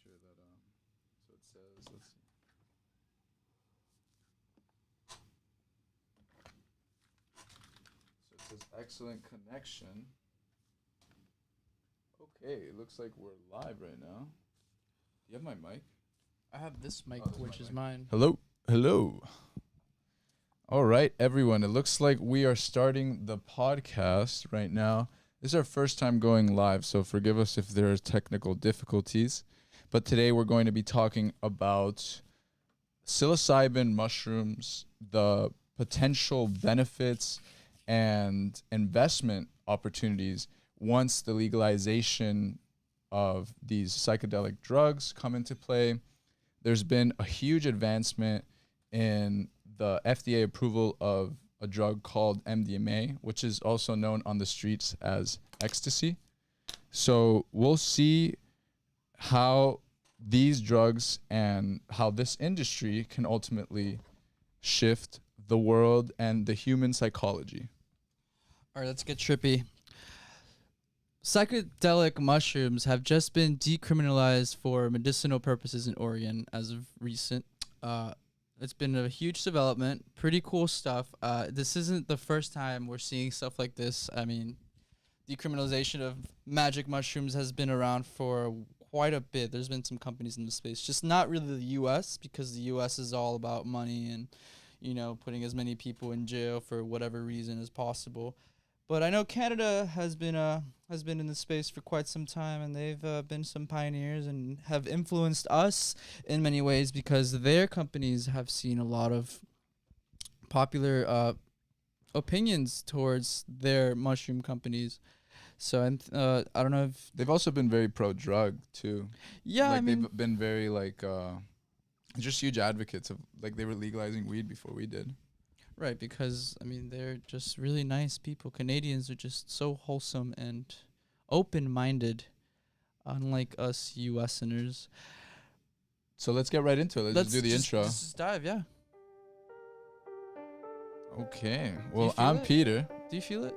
sure that so it says let's see. So it says excellent connection. Okay, it looks like we're live right now. Do you have my mic? I have this mic, Oh, that's which my is mic. mine. Hello. Hello. All right, everyone. It looks like we are starting the podcast right now. This is our first time going live, so forgive us if there are technical difficulties. But today we're going to be talking about psilocybin mushrooms, the potential benefits and investment opportunities once the legalization of these psychedelic drugs come into play. There's been a huge advancement in the FDA approval of a drug called MDMA, which is also known on the streets as ecstasy. So we'll see how these drugs and how this industry can ultimately shift the world and the human psychology. All right, let's get trippy. Psychedelic mushrooms have just been decriminalized for medicinal purposes in Oregon as of recent. It's been a huge development, pretty cool stuff. This isn't the first time we're seeing stuff like this. I mean, decriminalization of magic mushrooms has been around for quite a bit. There's been some companies in the space, just not really the U.S. because the U.S. is all about money and, you know, putting as many people in jail for whatever reason as possible. But I know Canada has been in the space for quite some time, and they've been some pioneers and have influenced us in many ways because their companies have seen a lot of popular opinions towards their mushroom companies. So I don't know if They've also been very pro-drug too. yeah, Like I mean they've been very just huge advocates of, like, they were legalizing weed before we did. right, because I mean they're just really nice people. Canadians are just so wholesome and open-minded, unlike us U.S.ers. So let's get right into it. Let's just do the intro. Let's just dive, yeah. Okay. Do you Well, feel I'm it? Peter. Do you feel it?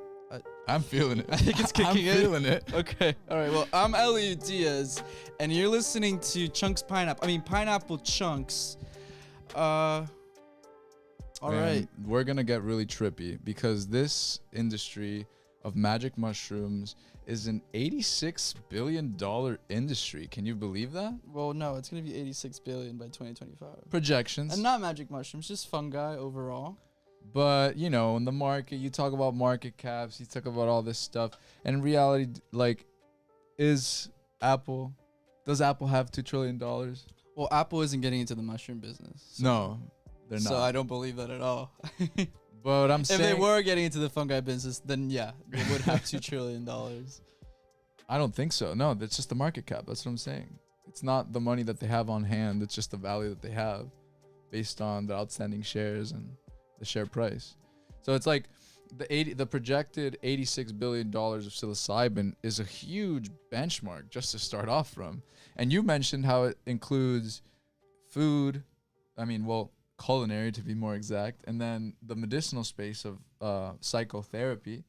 I'm feeling it. I think it's kicking in. I'm feeling it. Okay. All right. Well, I'm Elliot Diaz, and you're listening to Pineapple Chunks. All right. We're gonna get really trippy because this industry of magic mushrooms is an $86 billion industry. Can you believe that? Well, no, it's gonna be 86 billion by 2025. Projections. And not magic mushrooms, just fungi overall. But, you know, in the market, you talk about market caps, you talk about all this stuff. And in reality, like, does Apple have $2 trillion? Well, Apple isn't getting into the mushroom business. So No, they're not. So I don't believe that at all. But what I'm saying, if they were getting into the fungi business, then yeah, they would have $2 trillion. I don't think so. No, that's just the market cap. That's what I'm saying. It's not the money that they have on hand. It's just the value that they have based on the outstanding shares and the share price. So it's like the projected $86 billion of psilocybin is a huge benchmark just to start off from. And you mentioned how it includes food, culinary to be more exact, and then the medicinal space of psychotherapy.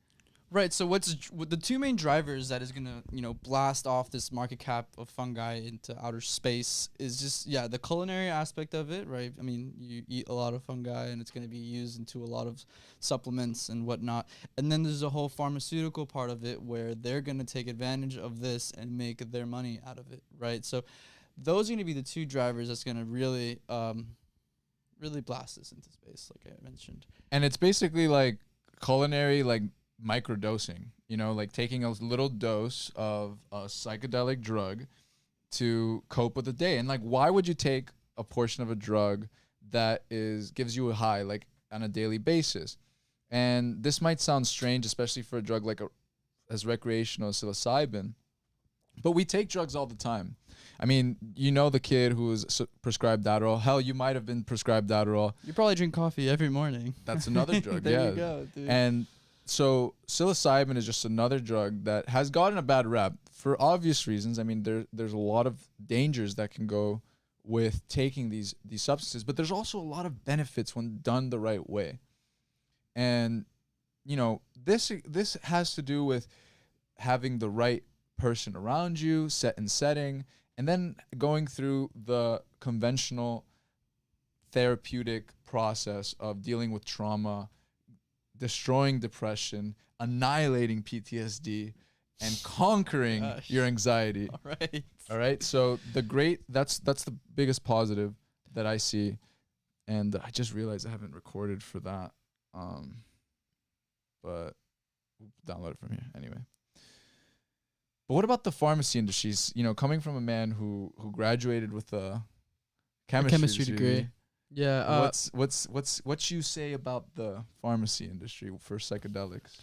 Right. So what's the two main drivers that is gonna blast off this market cap of fungi into outer space is just the culinary aspect of it, right? I mean, you eat a lot of fungi and it's gonna be used into a lot of supplements and whatnot. And then there's a whole pharmaceutical part of it where they're gonna take advantage of this and make their money out of it, right? So those are gonna be the two drivers that's gonna really blast this into space, like I mentioned. And it's basically like culinary, like microdosing, like taking a little dose of a psychedelic drug to cope with the day. And like, why would you take a portion of a drug that gives you a high, like on a daily basis? And this might sound strange, especially for a drug like as recreational as psilocybin, but we take drugs all the time. I mean, the kid who was prescribed Adderall. Hell, you might have been prescribed Adderall. You probably drink coffee every morning. That's another drug. There yeah. you go, dude. And so psilocybin is just another drug that has gotten a bad rap for obvious reasons. I mean, there's a lot of dangers that can go with taking these substances, but there's also a lot of benefits when done the right way. And this has to do with having the right person around you, set and setting, and then going through the conventional therapeutic process of dealing with trauma, destroying depression, annihilating PTSD, and conquering your anxiety. All right. All right. So that's the biggest positive that I see. And I just realized I haven't recorded for that. But we'll download it from here anyway. But what about the pharmacy industries? You know, coming from a man who graduated with a chemistry degree. Yeah. What you say about the pharmacy industry for psychedelics?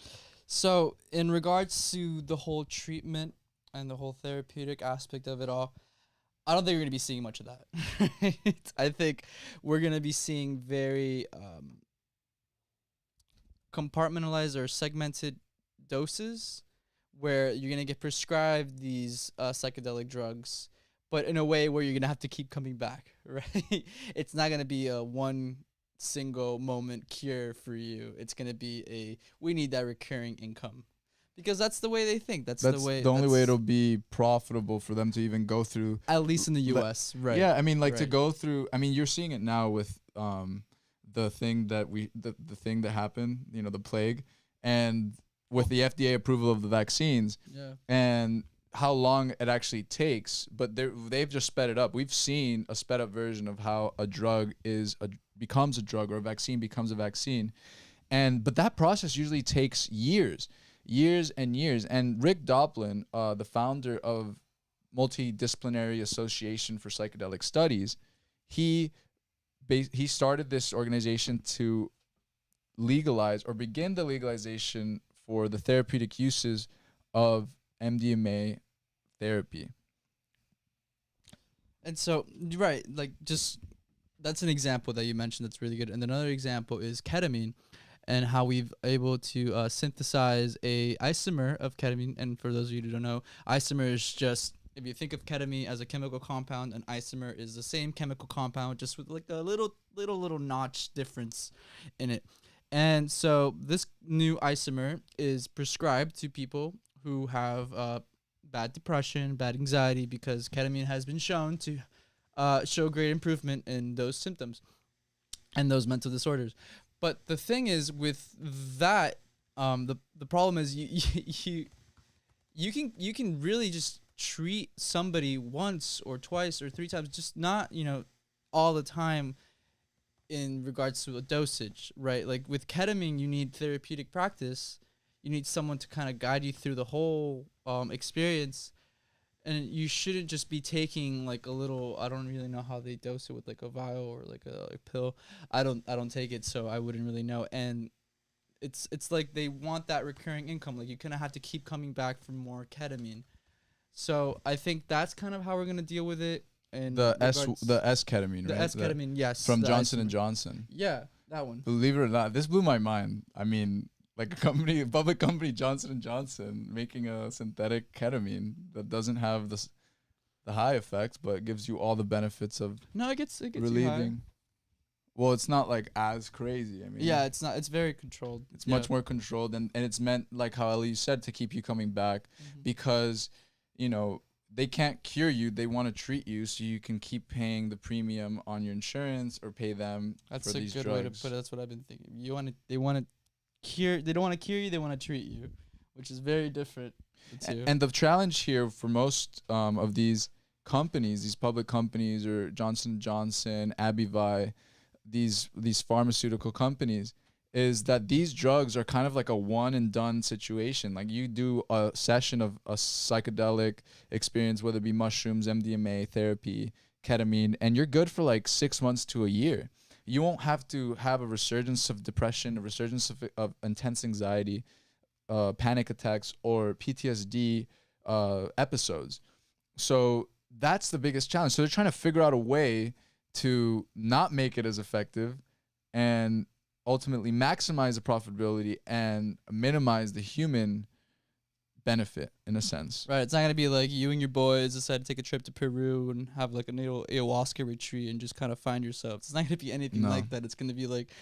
So in regards to the whole treatment and the whole therapeutic aspect of it all, I don't think we're going to be seeing much of that. I think we're going to be seeing very compartmentalized or segmented doses where you're going to get prescribed these psychedelic drugs, but in a way where you're going to have to keep coming back, right? It's not going to be a one single moment cure for you. It's going to be we need that recurring income. Because that's the way they think. That's the way. The only way it'll be profitable for them to even go through. At least in the U.S., right? Yeah, I mean, like to go through. I mean, you're seeing it now with the thing that the thing that happened. You know, the plague, and with the FDA approval of the vaccines. Yeah. And how long it actually takes, but they've just sped it up. We've seen a sped up version of how a drug becomes a drug or a vaccine becomes a vaccine, but that process usually takes years and years. And Rick Doplin, the founder of Multidisciplinary Association for Psychedelic Studies, he started this organization to legalize or begin the legalization for the therapeutic uses of MDMA therapy. And so, right, like that's an example that you mentioned that's really good. And another example is ketamine, and how we've able to synthesize a isomer of ketamine. And for those of you who don't know, isomer is just, if you think of ketamine as a chemical compound, an isomer is the same chemical compound, just with like a little notch difference in it. And so this new isomer is prescribed to people who have bad depression, bad anxiety, because ketamine has been shown to show great improvement in those symptoms and those mental disorders. But the thing is with that, the problem is you can really just treat somebody once or twice or three times, just not, all the time in regards to a dosage, right? Like with ketamine, you need therapeutic practice. You need someone to kind of guide you through the whole experience. And you shouldn't just be taking like a little, I don't really know how they dose it with like a vial or like a pill. I don't take it, so I wouldn't really know. And it's like they want that recurring income. Like you kind of have to keep coming back for more ketamine. So I think that's kind of how we're going to deal with it. And the S ketamine, right? The S ketamine, yes. From Johnson & Johnson. Yeah, that one. Believe it or not, this blew my mind. I mean, like a public company, Johnson & Johnson, making a synthetic ketamine that doesn't have the high effects, but gives you all the benefits of it gets relieving. Well, it's not like as crazy. I mean, yeah, it's not. It's very controlled. It's much more controlled, and it's meant, like how Ali said, to keep you coming back, because they can't cure you. They want to treat you, so you can keep paying the premium on your insurance or pay them for these drugs. That's a good way to put it. That's what I've been thinking. They want to cure. They don't want to cure you. They want to treat you, which is very different. And the challenge here for most of these companies, these public companies, or Johnson & Johnson, Abivai, these pharmaceutical companies, is that these drugs are kind of like a one and done situation. Like you do a session of a psychedelic experience, whether it be mushrooms, MDMA therapy, ketamine, and you're good for like 6 months to a year. You won't have to have a resurgence of depression, a resurgence of intense anxiety, panic attacks, or PTSD episodes. So that's the biggest challenge. So they're trying to figure out a way to not make it as effective and ultimately maximize the profitability and minimize the human benefit, in a sense. Right. It's not going to be like you and your boys decide to take a trip to Peru and have like a little ayahuasca retreat and just kind of find yourselves. It's not going to be anything like that. It's going to be like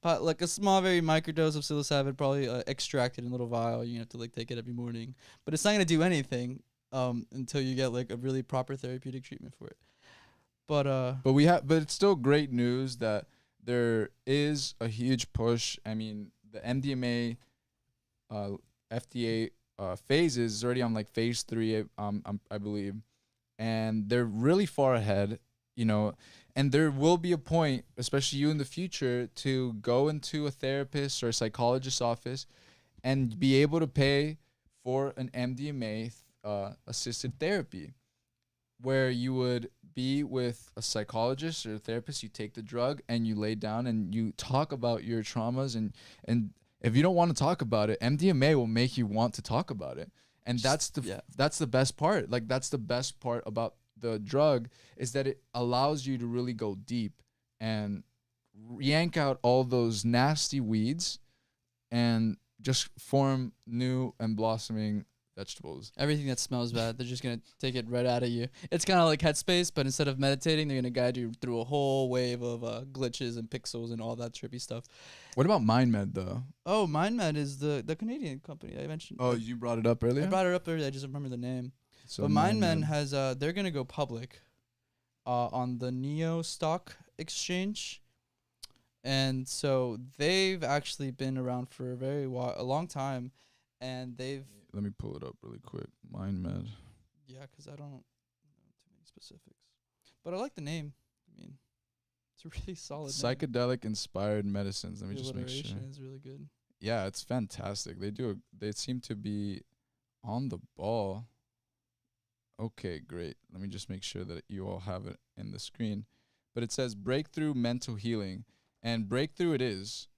a small, very microdose of psilocybin, probably extracted in a little vial. You have to like take it every morning. But it's not going to do anything. until you get like a really proper therapeutic treatment for it. But but it's still great news that there is a huge push. I mean, the MDMA FDA phases is already on like phase 3, I believe, and they're really far ahead, you know. And there will be a point, especially you in the future, to go into a therapist or a psychologist's office and be able to pay for an MDMA assisted therapy, where you would be with a psychologist or a therapist. You take the drug and you lay down and you talk about your traumas, and if you don't want to talk about it, MDMA will make you want to talk about it. And that's the best part. Like, that's the best part about the drug, is that it allows you to really go deep and yank out all those nasty weeds and just form new and blossoming vegetables. everything that smells bad, they're just gonna take it right out of you. It's kind of like Headspace, but instead of meditating, they're gonna guide you through a whole wave of glitches and pixels and all that trippy stuff. What about MindMed though? Oh, MindMed is the Canadian company I mentioned. Oh, you brought it up earlier? I brought it up earlier. I just don't remember the name. So But MindMed has they're gonna go public on the Neo Stock Exchange, and so they've actually been around for a long time, and they've Let me pull it up really quick. MindMed. yeah, 'cause I don't know too many specifics, but I like the name. I mean, it's a really solid name. Psychedelic inspired medicines. Let me The just make sure. alliteration is really good. Yeah, it's fantastic. They seem to be on the ball. Okay, great. Let me just make sure that you all have it in the screen. But it says breakthrough mental healing, and breakthrough it is.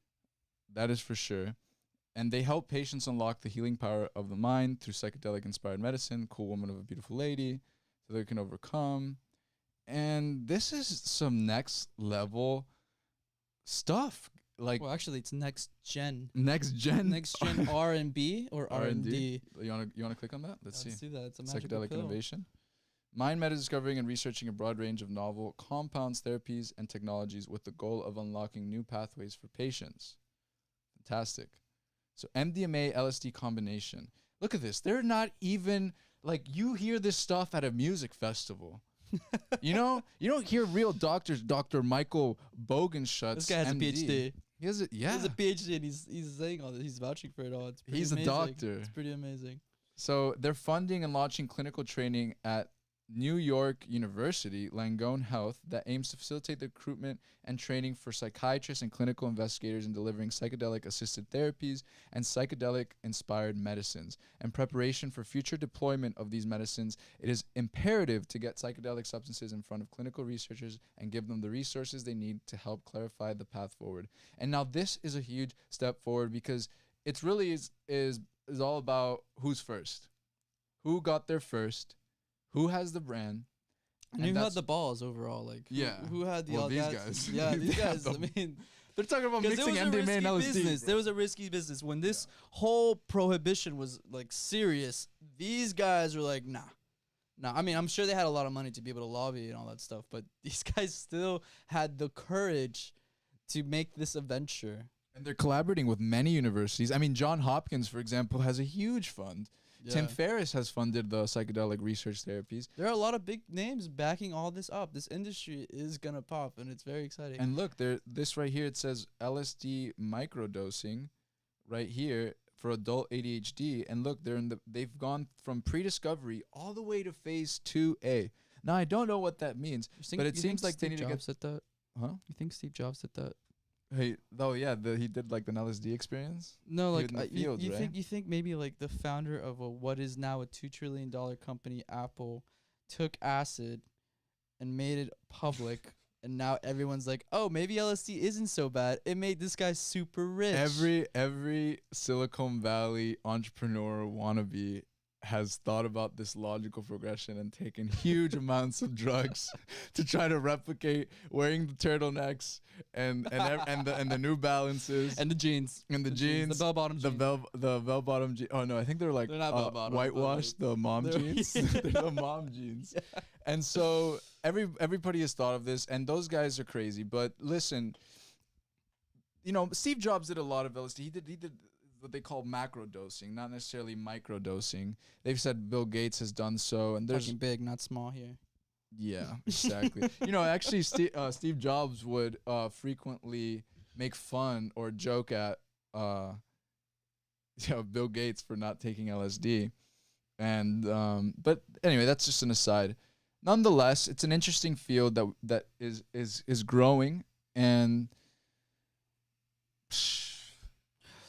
That is for sure. And they help patients unlock the healing power of the mind through psychedelic inspired medicine, cool woman of a beautiful lady, so they can overcome. And this is some next level stuff. Like, Well, actually, it's next gen. next gen R&B or R&D. You wanna click on that? Let's see. do that. It's a magical Psychedelic pill. innovation. MindMed is discovering and researching a broad range of novel compounds, therapies, and technologies with the goal of unlocking new pathways for patients. Fantastic. So MDMA LSD combination. Look at this. They're not even like, you hear this stuff at a music festival. You know, you don't hear real doctors. Dr. Michael Bogenschutz. This guy has MD. a PhD. He has a, yeah. He has a PhD, and he's saying all this. He's vouching for it all. It's pretty He's a amazing. doctor. It's pretty amazing. So they're funding and launching clinical training at New York University, Langone Health, that aims to facilitate the recruitment and training for psychiatrists and clinical investigators in delivering psychedelic-assisted therapies and psychedelic-inspired medicines. And preparation for future deployment of these medicines, it is imperative to get psychedelic substances in front of clinical researchers and give them the resources they need to help clarify the path forward. And now this is a huge step forward, because it's really is all about who's first. Who got there first? Who has the brand? And who had the balls overall? Like, who had the well, these audacity? guys. Yeah, these They had guys. I them. mean, They're talking about mixing MDMA and LSD. business. There was a risky business when this whole prohibition was like serious. These guys were like, nah. I mean, I'm sure they had a lot of money to be able to lobby and all that stuff, but these guys still had the courage to make this a venture. And they're collaborating with many universities. I mean, Johns Hopkins, for example, has a huge fund. Yeah. Tim Ferriss has funded the psychedelic research therapies. There are a lot of big names backing all this up. This industry is gonna pop, and it's very exciting. And look, this right here, it says LSD microdosing right here for adult ADHD. And look, they've gone from pre-discovery all the way to phase 2A. Now, I don't know what that means, but it seems like they need to get... at that. Huh? You think Steve Jobs did that? Hey, he did like an LSD experience. No, He like was in the fields, right? you think maybe like the founder of what is now a $2 trillion company, Apple, took acid and made it public, and now everyone's like, oh, maybe LSD isn't so bad. It made this guy super rich. Every Silicon Valley entrepreneur wannabe has thought about this logical progression and taken huge amounts of drugs to try to replicate wearing the turtlenecks and the New Balances and the jeans the jeans, the bell bottom jeans. the bell bottom jeans. Oh no, I think they're like They're not bell-bottom, whitewashed, the mom jeans. They're the mom jeans. Yeah. And so everybody has thought of this, and those guys are crazy. But listen, you know, Steve Jobs did a lot of LSD. He did what they call macro dosing, not necessarily micro dosing. They've said Bill Gates has done so, and there's Fucking big, not small here. yeah, exactly. Actually, Steve Jobs would frequently make fun or joke at Bill Gates for not taking LSD, and but anyway, that's just an aside. Nonetheless, it's an interesting field that is growing, and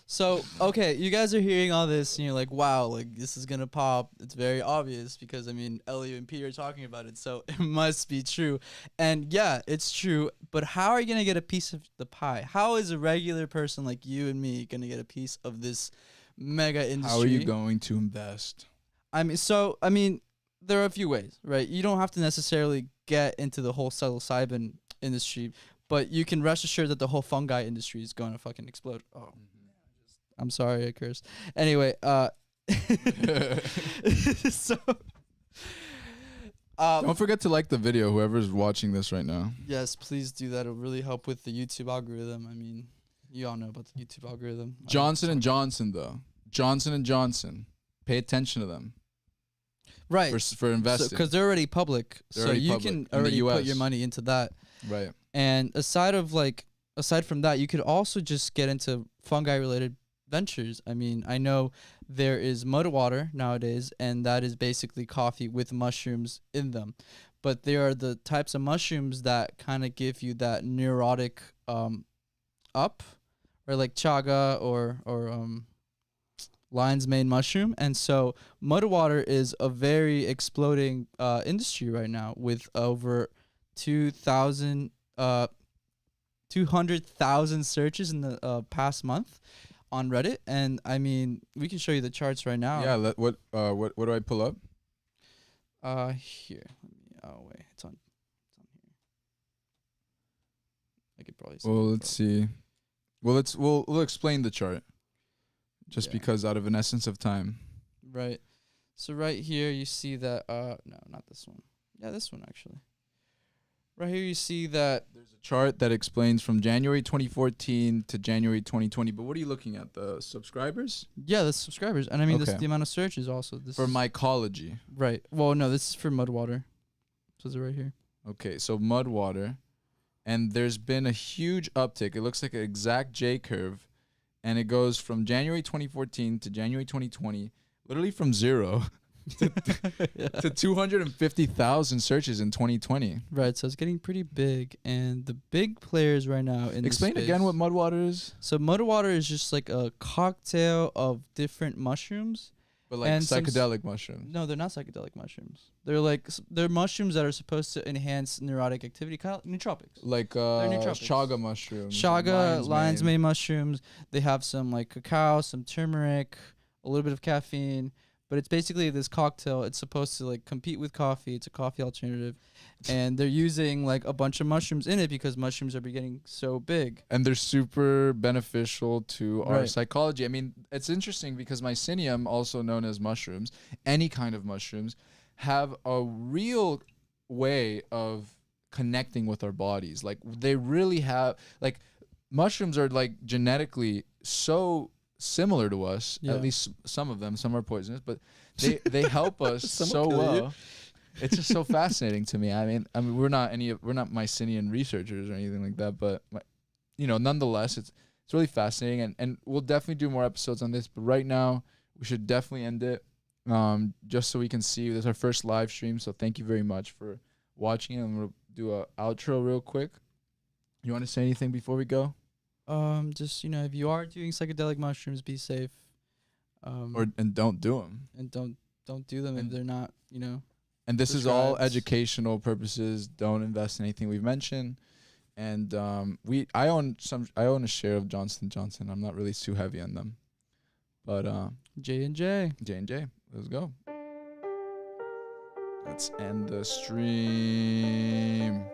So, okay, you guys are hearing all this and you're like, wow, like this is gonna pop. It's very obvious because I mean Ellie and Peter are talking about it, so it must be true. And yeah, it's true, but how are you gonna get a piece of the pie? How is a regular person like you and me gonna get a piece of this mega industry? how are you going to invest? I mean, there are a few ways, right? You don't have to necessarily get into the whole psilocybin industry, but you can rest assured that the whole fungi industry is going to fucking explode. Oh, I'm sorry, I cursed. Anyway, so Don't forget to like the video, whoever's watching this right now. yes, please do that. It'll really help with the YouTube algorithm. I mean, you all know about the YouTube algorithm. Johnson & Johnson, though. Johnson & Johnson. Pay attention to them. Right. For investing. Because they're already public. They're so already you public can in the already put US. your money into that. Right. And aside from that, you could also just get into fungi related ventures. I mean, I know there is mud water nowadays, and that is basically coffee with mushrooms in them. But there are the types of mushrooms that kind of give you that neurotic up, or like chaga or lion's mane mushroom. And so mud water is a very exploding industry right now with over 200,000 searches in the past month on Reddit. And I mean, we can show you the charts right now. Yeah. What do I pull up? Here. Wait, it's on here. I could probably. Well, let's see. Well, we'll explain the chart, just because out of an essence of time. Right. So right here you see that. No, not this one. Yeah, this one actually. Right here you see that There's a chart that explains from January 2014 to January 2020. But what are you looking at? The subscribers? yeah, the subscribers, and I mean this Okay. the amount of searches also. This For is, mycology. right. Well, no, this is for Mudwater. So it's right here. Okay, so mud water. And there's been a huge uptick. It looks like an exact J curve. And it goes from January 2014 to January 2020, literally from 0 to 250,000 searches in 2020. Right, so it's getting pretty big, and the big players right now in Explain this again space- what mud water is. So Mudwater is just like a cocktail of different mushrooms. But like And some psychedelic mushrooms. No, they're not psychedelic mushrooms. They're like they're mushrooms that are supposed to enhance neurotic activity, kind of nootropics. Like nootropics. chaga mushrooms. Chaga, lion's mane mushrooms. They have some like cacao, some turmeric, a little bit of caffeine, but it's basically this cocktail. It's supposed to like compete with coffee. It's a coffee alternative, and they're using like a bunch of mushrooms in it because mushrooms are getting so big. And they're super beneficial to our Right. psychology. I mean, it's interesting because mycelium, also known as mushrooms, any kind of mushrooms, have a real way of connecting with our bodies. Like they really have, like mushrooms are like genetically so similar to us. Yeah. At least some of them. Some are poisonous, but they help us Some will so kill you. well. It's just so fascinating to me. I mean, we're not Mycenian researchers or anything like that, but nonetheless, it's really fascinating, and we'll definitely do more episodes on this. But right now, we should definitely end it, just so we can see. This is our first live stream, so thank you very much for watching. And we'll do a outro real quick. You want to say anything before we go? Just if you are doing psychedelic mushrooms, be safe. And don't do them. And don't do them if and- they're not And this is all prescribed. educational purposes. Don't invest in anything we've mentioned. And I own a share of Johnson & Johnson. I'm not really too heavy on them. But J&J. J&J, let's go. Let's end the stream.